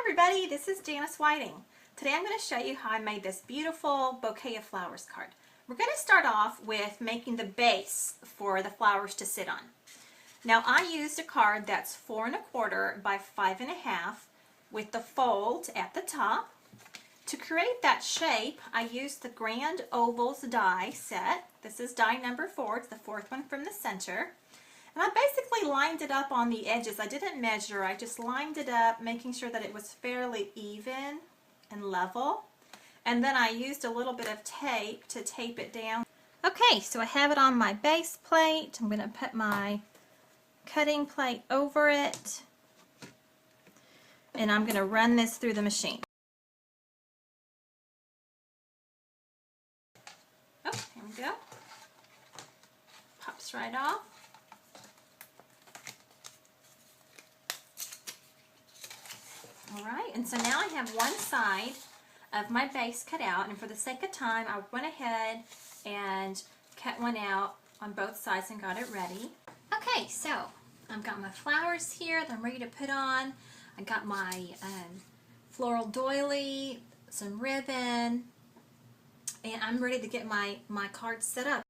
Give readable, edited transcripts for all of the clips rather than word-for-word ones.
everybody, this is Janice Whiting. Today I'm going to show you how I made this beautiful bouquet of flowers card. We're going to start off with making the base for the flowers to sit on. Now I used a card that's 4 1/4 by 5 1/2 with the fold at the top. To create that shape, I used the Grand Ovals die set. This is die number 4, it's the 4th one from the center. And I basically lined it up on the edges. I didn't measure, I just lined it up, making sure that it was fairly even and level. And then I used a little bit of tape to tape it down. Okay, so I have it on my base plate. I'm going to put my cutting plate over it. And I'm going to run this through the machine. Oh, here we go. Pops right off. Alright, and so now I have one side of my base cut out, and for the sake of time I went ahead and cut one out on both sides and got it ready. Okay, so I've got my flowers here that I'm ready to put on. I got my floral doily, some ribbon, and I'm ready to get my card set up.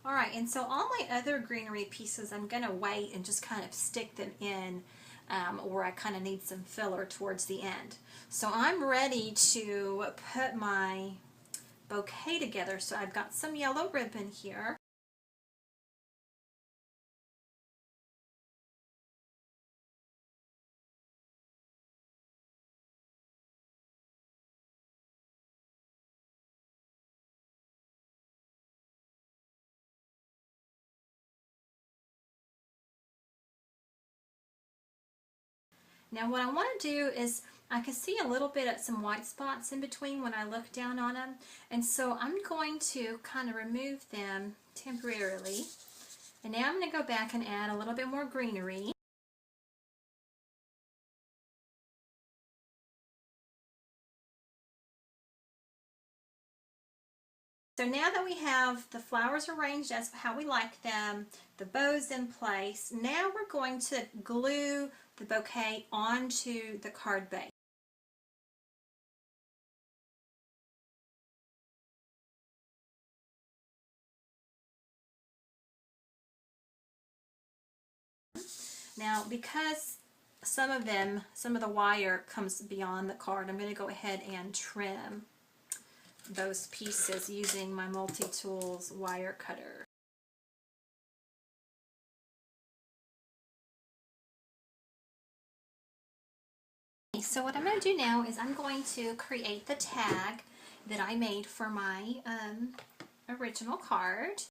Alright, and so all my other greenery pieces I'm going to wait and just kind of stick them in where I kind of need some filler towards the end. So I'm ready to put my bouquet together. So I've got some yellow ribbon here. Now what I want to do is, I can see a little bit of some white spots in between when I look down on them, and so I'm going to kind of remove them temporarily. And now I'm going to go back and add a little bit more greenery. So now that we have the flowers arranged as how we like them, the bows in place, now we're going to glue the bouquet onto the card base. Now because some of the wire comes beyond the card, I'm going to go ahead and trim those pieces using my multi-tools wire cutter. So what I'm going to do now is I'm going to create the tag that I made for my original card.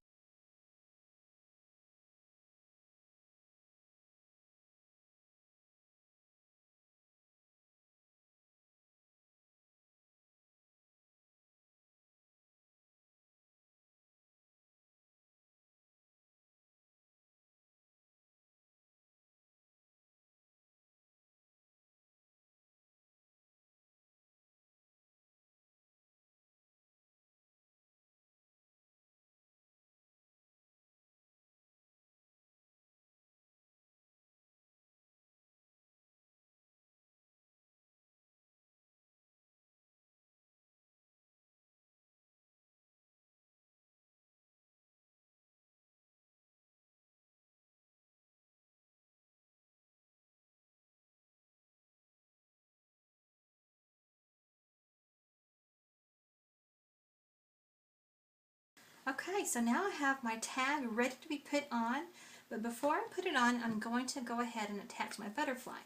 Okay, so now I have my tag ready to be put on, but before I put it on, I'm going to go ahead and attach my butterfly.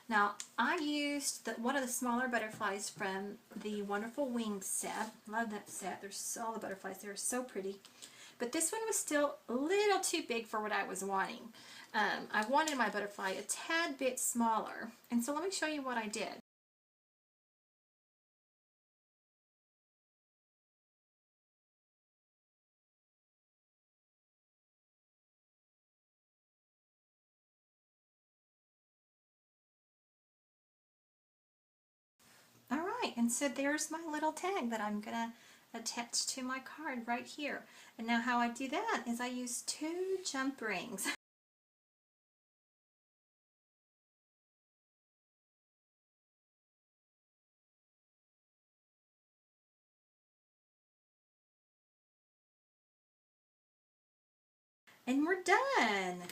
Now, I used one of the smaller butterflies from the Wonderful Wings set. Love that set. There's all the butterflies there are so pretty. But this one was still a little too big for what I was wanting. I wanted my butterfly a tad bit smaller, and so let me show you what I did. All right, and so there's my little tag that I'm gonna attach to my card right here. And now how I do that is I use 2 jump rings. And we're done.